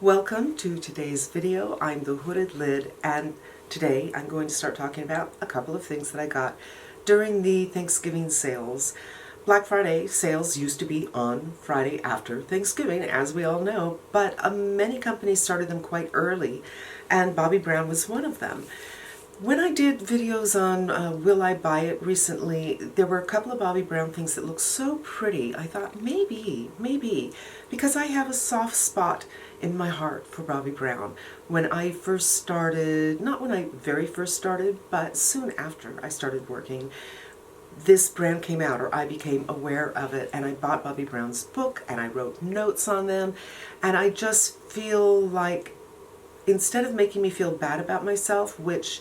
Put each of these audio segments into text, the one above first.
Welcome to today's video. I'm the Hooded Lid, and today I'm going to start talking about a couple of things that I got during the Thanksgiving sales. Black Friday sales used to be on Friday after Thanksgiving, as we all know, but many companies started them quite early, and Bobbi Brown was one of them. When I did videos on Will I Buy It recently, there were a couple of Bobbi Brown things that looked so pretty. I thought maybe, because I have a soft spot in my heart for Bobbi Brown. When I first started, not when I very first started, but soon after I started working, this brand came out, or I became aware of it, and I bought Bobbi Brown's book, and I wrote notes on them, and I just feel like, instead of making me feel bad about myself, which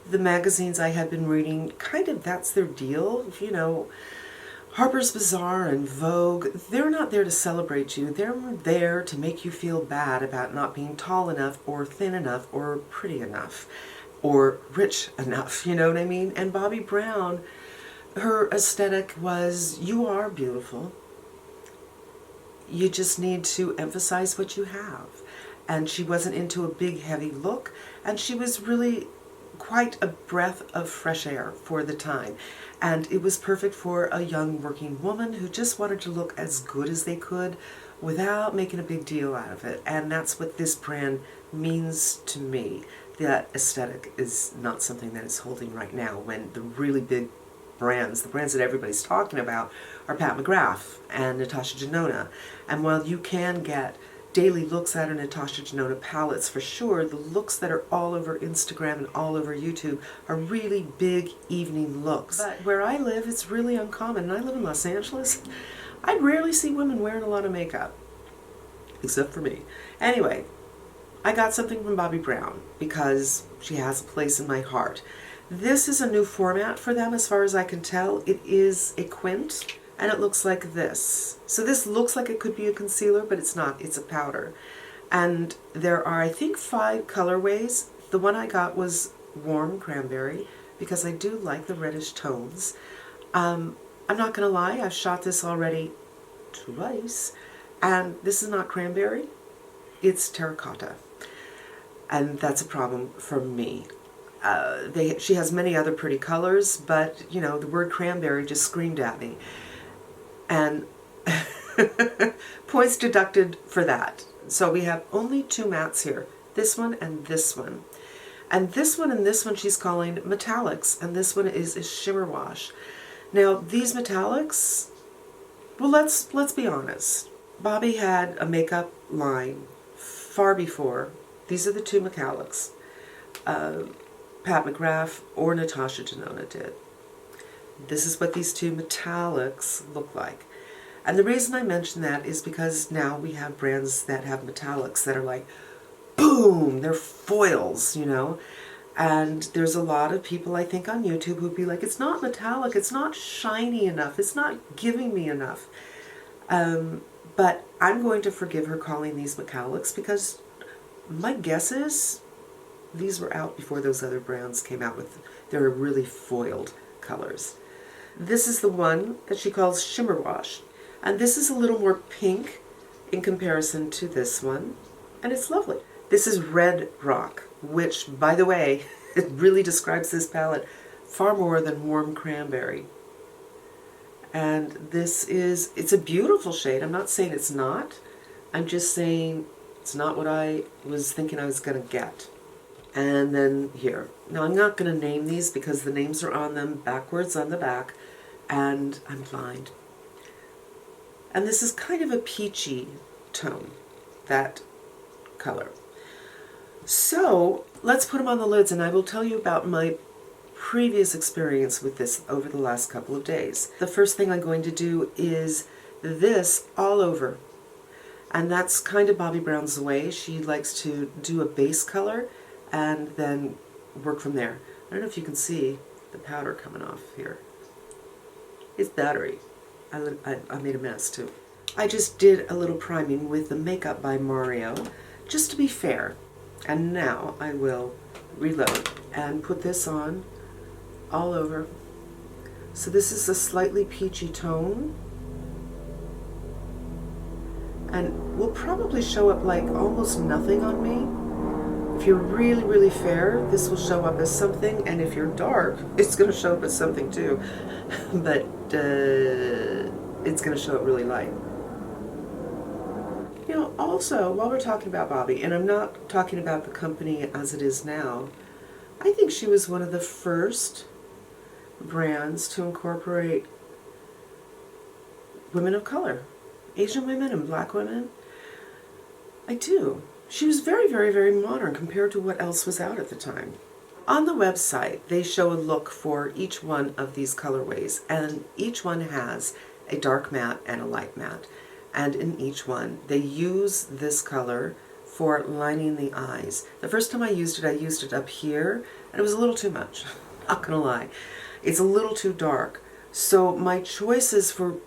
the magazines I had been reading, kind of that's their deal, you know, Harper's Bazaar and Vogue, they're not there to celebrate you, they're there to make you feel bad about not being tall enough, or thin enough, or pretty enough, or rich enough, you know what I mean? And Bobbi Brown, her aesthetic was, you are beautiful, you just need to emphasize what you have. And she wasn't into a big heavy look, and she was really quite a breath of fresh air for the time. And it was perfect for a young working woman who just wanted to look as good as they could without making a big deal out of it. And that's what this brand means to me. That aesthetic is not something that is holding right now, when the really big brands, the brands that everybody's talking about, are Pat McGrath and Natasha Denona. And while you can get daily looks out of Natasha Denona palettes for sure, the looks that are all over Instagram and all over YouTube are really big evening looks. But where I live, it's really uncommon, and I live in Los Angeles. I rarely see women wearing a lot of makeup, except for me. Anyway, I got something from Bobbi Brown because she has a place in my heart. This is a new format for them as far as I can tell. It is a quint, and it looks like this. So this looks like it could be a concealer, but it's not. It's a powder. And there are, I think, 5 colorways. The one I got was Warm Cranberry, because I do like the reddish tones. I'm not going to lie, I've shot this already twice, and this is not cranberry, it's terracotta. And that's a problem for me. She has many other pretty colors, but, you know, the word cranberry just screamed at me. And points deducted for that. So we have only 2 mattes here, this one and this one. And this one and this one she's calling metallics, and this one is a Shimmer Wash. Now these metallics, well, let's be honest. Bobbi had a makeup line far before. These are the 2 metallics. Pat McGrath or Natasha Denona did. This is what these 2 metallics look like. And the reason I mention that is because now we have brands that have metallics that are like, boom, they're foils, you know. And there's a lot of people, I think, on YouTube who'd be like, it's not metallic, it's not shiny enough, it's not giving me enough. But I'm going to forgive her calling these metallics, because my guess is these were out before those other brands came out with their really foiled colors. This is the one that she calls Shimmer Wash. And this is a little more pink in comparison to this one. And it's lovely. This is Red Rock, which, by the way, it really describes this palette far more than Warm Cranberry. And this is, it's a beautiful shade. I'm not saying it's not. I'm just saying it's not what I was thinking I was going to get. And then here. Now I'm not going to name these because the names are on them backwards on the back, and I'm blind. And this is kind of a peachy tone, that color. So let's put them on the lids, and I will tell you about my previous experience with this over the last couple of days. The first thing I'm going to do is this all over. And that's kind of Bobbi Brown's way. She likes to do a base color and then work from there. I don't know if you can see the powder coming off here. It's battery. I made a mess too. I just did a little priming with the Makeup by Mario, just to be fair. And now I will reload and put this on all over. So this is a slightly peachy tone. and will probably show up like almost nothing on me. If you're really, really fair, this will show up as something, and if you're dark, it's going to show up as something too. But it's going to show up really light. You know, also, while we're talking about Bobbi, and I'm not talking about the company as it is now, I think she was one of the first brands to incorporate women of color, Asian women and black women. I do. She was very, very, very modern compared to what else was out at the time. On the website, they show a look for each one of these colorways, and each one has a dark matte and a light matte. And in each one, they use this color for lining the eyes. The first time I used it up here, and it was a little too much. Not gonna lie. It's a little too dark. So my choices for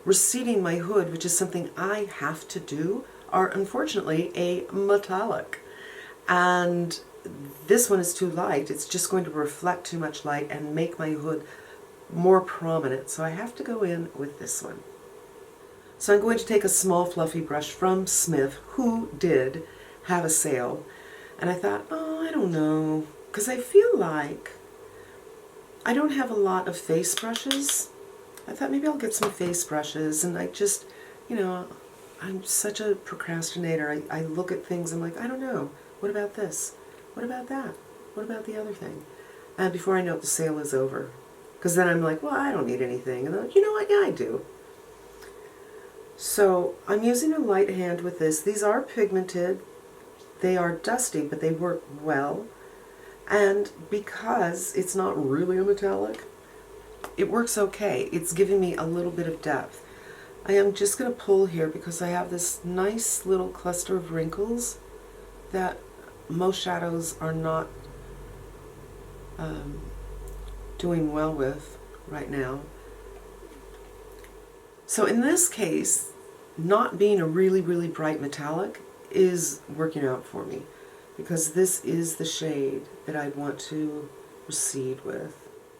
receding my hood, which is something I have to do, are unfortunately a metallic. And this one is too light. It's just going to reflect too much light and make my hood more prominent. So I have to go in with this one. So I'm going to take a small fluffy brush from Smith, who did have a sale. And I thought, oh, I don't know, because I feel like I don't have a lot of face brushes. I thought maybe I'll get some face brushes, and I just, you know, I'm such a procrastinator. I look at things, I'm like, I don't know. What about this? What about that? What about the other thing? And before I know it, the sale is over. Because then I'm like, well, I don't need anything. And then, like, you know what? Yeah, I do. So I'm using a light hand with this. These are pigmented. They are dusty, but they work well. And because it's not really a metallic, it works okay. It's giving me a little bit of depth. I am just going to pull here because I have this nice little cluster of wrinkles that most shadows are not doing well with right now. So in this case, not being a really, really bright metallic is working out for me, because this is the shade that I want to recede with.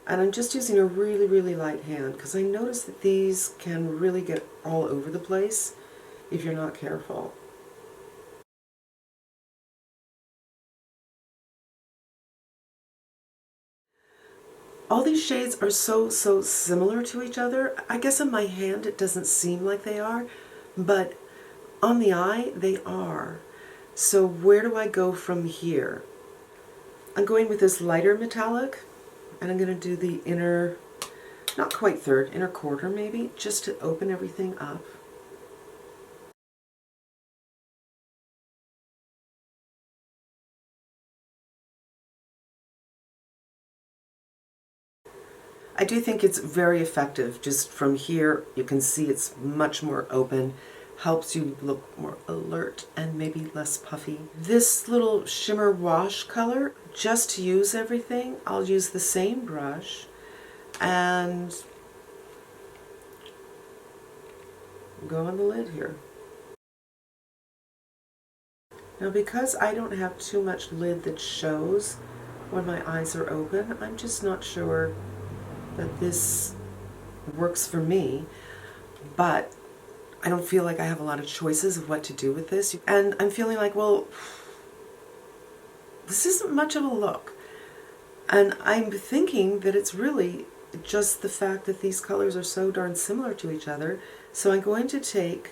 And I'm just using a really, really light hand, because I notice that these can really get all over the place if you're not careful. All these shades are so similar to each other. I guess on my hand it doesn't seem like they are, but on the eye they are. So where do I go from here? I'm going with this lighter metallic, and I'm going to do the inner, not quite third, inner quarter maybe, just to open everything up. I do think it's very effective. Just from here, you can see it's much more open, helps you look more alert and maybe less puffy. This little Shimmer Wash color, just to use everything, I'll use the same brush and go on the lid here. Now, because I don't have too much lid that shows when my eyes are open, I'm just not sure that this works for me, but I don't feel like I have a lot of choices of what to do with this. And I'm feeling like, well, this isn't much of a look. And I'm thinking that it's really just the fact that these colors are so darn similar to each other. So I'm going to take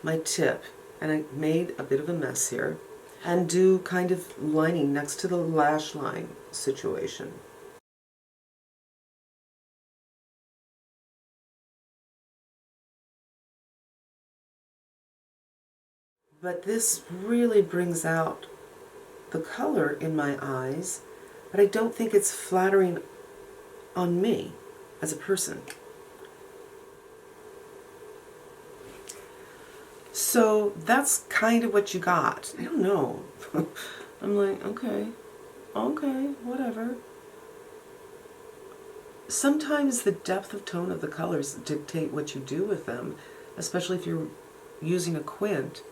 my tip, and I made a bit of a mess here, and do kind of lining next to the lash line situation. But this really brings out the color in my eyes, but I don't think it's flattering on me as a person. So that's kind of what you got. I don't know. I'm like, okay, whatever. Sometimes the depth of tone of the colors dictate what you do with them, especially if you're using a quint.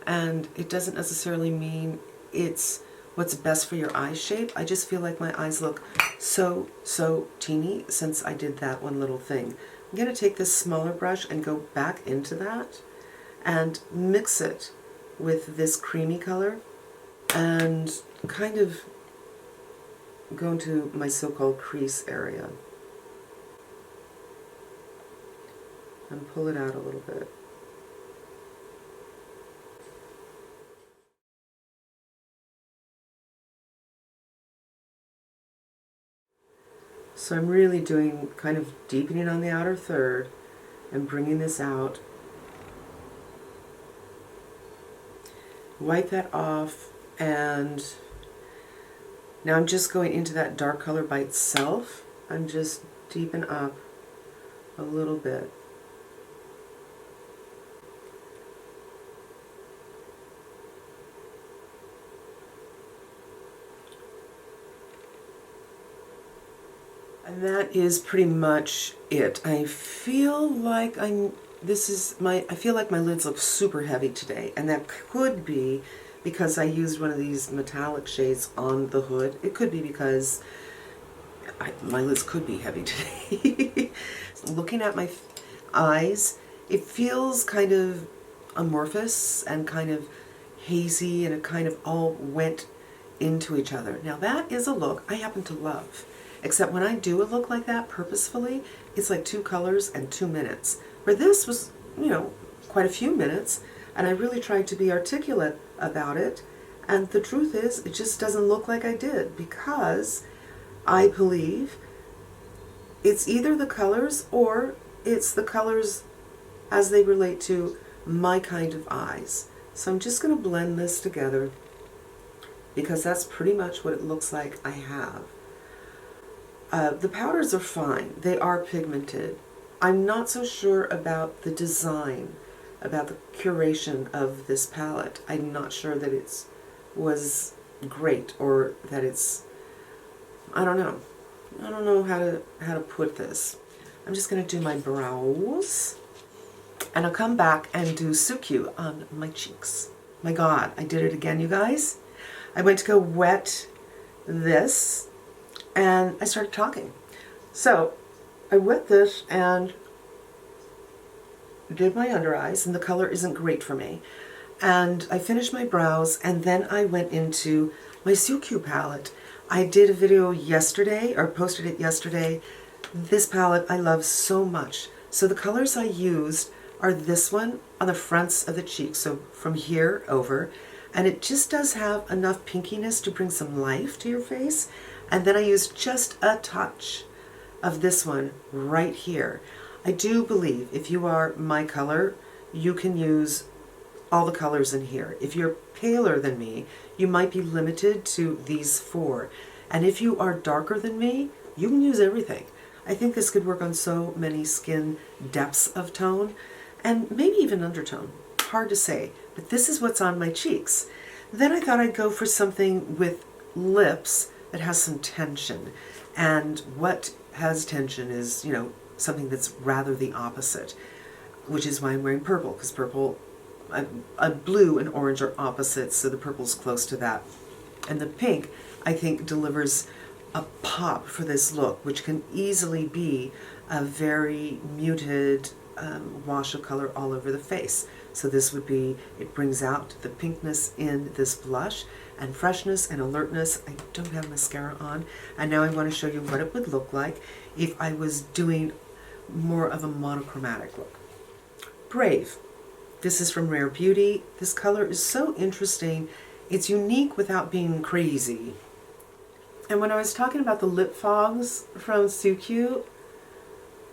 And it doesn't necessarily mean it's what's best for your eye shape. I just feel like my eyes look so teeny since I did that one little thing. I'm going to take this smaller brush and go back into that and mix it with this creamy color and kind of go into my so-called crease area and pull it out a little bit. So I'm really doing kind of deepening on the outer third and bringing this out. Wipe that off, and now I'm just going into that dark color by itself. I'm just deepen up a little bit. And that is pretty much it. I feel like I feel like my lids look super heavy today, and that could be because I used one of these metallic shades on the hood. It could be because my lids could be heavy today. Looking at my eyes, it feels kind of amorphous and kind of hazy, and it kind of all went into each other. Now that is a look I happen to love. Except when I do a look like that purposefully, it's like 2 colors and 2 minutes. Where this was, you know, quite a few minutes, and I really tried to be articulate about it. And the truth is, it just doesn't look like I did, because I believe it's either the colors or it's the colors as they relate to my kind of eyes. So I'm just going to blend this together, because that's pretty much what it looks like I have. The powders are fine. They are pigmented. I'm not so sure about the design, about the curation of this palette. I'm not sure that it was great, or that it's, I don't know. I don't know how to put this. I'm just going to do my brows, and I'll come back and do Suku on my cheeks. My God, I did it again, you guys. I went to go wet this, and I started talking. So I wet this and did my under eyes, and the color isn't great for me. And I finished my brows, and then I went into my Suku palette. I did a video yesterday, or posted it yesterday. This palette I love so much. So the colors I used are this one on the fronts of the cheeks, so from here over. And it just does have enough pinkiness to bring some life to your face. And then I used just a touch of this one right here. I do believe if you are my color, you can use all the colors in here. If you're paler than me, you might be limited to these 4. And if you are darker than me, you can use everything. I think this could work on so many skin depths of tone, and maybe even undertone. Hard to say, but this is what's on my cheeks. Then I thought I'd go for something with lips that has some tension. And what has tension is, you know, something that's rather the opposite, which is why I'm wearing purple, because purple, blue and orange are opposites, so the purple's close to that. And the pink, I think, delivers a pop for this look, which can easily be a very muted wash of color all over the face. So this would be, it brings out the pinkness in this blush, and freshness and alertness. I don't have mascara on, and now I want to show you what it would look like if I was doing more of a monochromatic look. Brave. This is from Rare Beauty. This color is so interesting. It's unique without being crazy. And when I was talking about the lip fogs from Suku,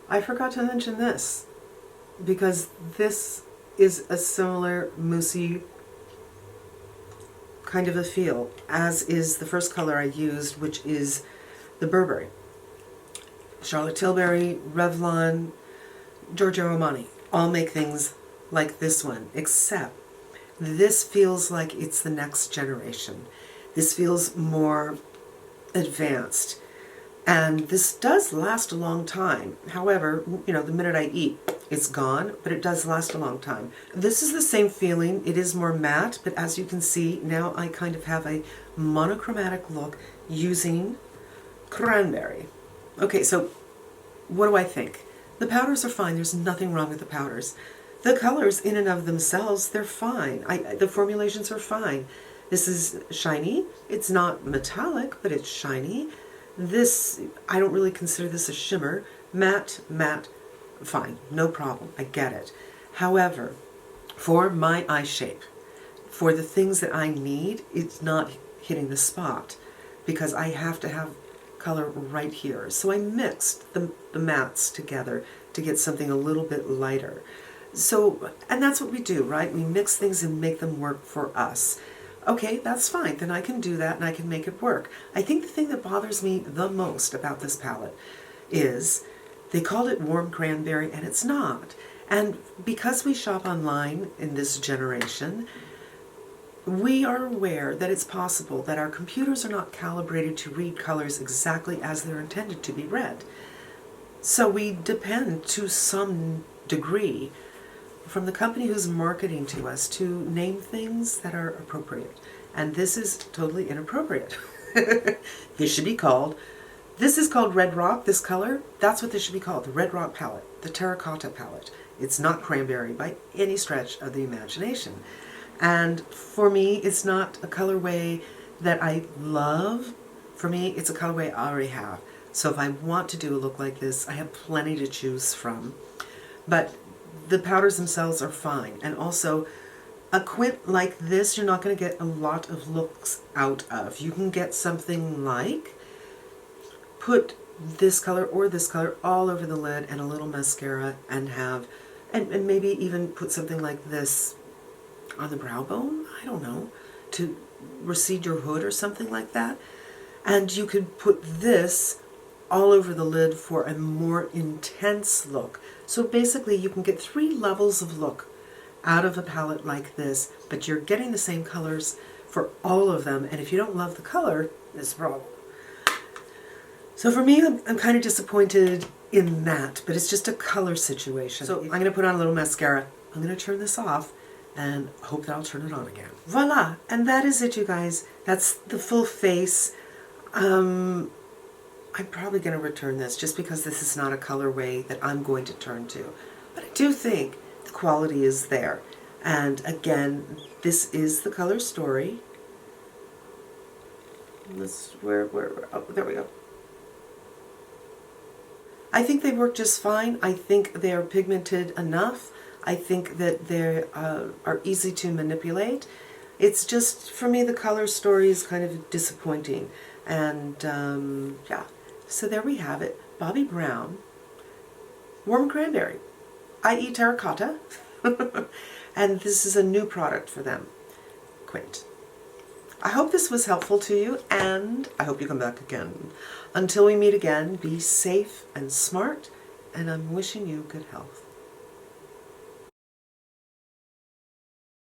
I forgot to mention this, because this is a similar moussey kind of a feel, as is the first color I used, which is the Burberry. Charlotte Tilbury, Revlon, Giorgio Armani all make things like this one, except this feels like it's the next generation. This feels more advanced, and this does last a long time. However, you know, the minute I eat, it's gone, but it does last a long time. This is the same feeling. It is more matte, but as you can see, now I kind of have a monochromatic look using Cranberry. Okay, so what do I think? The powders are fine. There's nothing wrong with the powders. The colors in and of themselves, they're fine. The formulations are fine. This is shiny. It's not metallic, but it's shiny. This, I don't really consider this a shimmer. Matte, fine, no problem, I get it. However, for my eye shape, for the things that I need, it's not hitting the spot because I have to have color right here. So I mixed the mattes together to get something a little bit lighter. So, and that's what we do, right? We mix things and make them work for us. Okay, that's fine, then I can do that and I can make it work. I think the thing that bothers me the most about this palette is they called it warm cranberry and it's not. And because we shop online in this generation, we are aware that it's possible that our computers are not calibrated to read colors exactly as they're intended to be read. So we depend to some degree from the company who's marketing to us to name things that are appropriate. And this is totally inappropriate. This should be called, this is called Red Rock, this color, that's what this should be called, the Red Rock palette, the Terracotta palette. It's not cranberry by any stretch of the imagination. And for me, it's not a colorway that I love. For me, it's a colorway I already have. So if I want to do a look like this, I have plenty to choose from. But the powders themselves are fine. And also, a quint like this, you're not going to get a lot of looks out of. You can get something like, put this color or this color all over the lid and a little mascara and have, and maybe even put something like this on the brow bone, I don't know, to recede your hood or something like that. And you could put this all over the lid for a more intense look. So basically you can get 3 levels of look out of a palette like this, but you're getting the same colors for all of them, and if you don't love the color, it's a problem. So for me, I'm kind of disappointed in that, but it's just a color situation. So I'm going to put on a little mascara. I'm going to turn this off and hope that I'll turn it on again. Voila! And that is it, you guys. That's the full face. I'm probably going to return this just because this is not a colorway that I'm going to turn to. But I do think the quality is there. And again, this is the color story. Oh, there we go. I think they work just fine. I think they are pigmented enough. I think that they are easy to manipulate. It's just, for me, the color story is kind of disappointing. And yeah, so there we have it. Bobbi Brown, Warm Cranberry, i.e. Terracotta. And this is a new product for them. Quint. I hope this was helpful to you, and I hope you come back again. Until we meet again, be safe and smart, and I'm wishing you good health.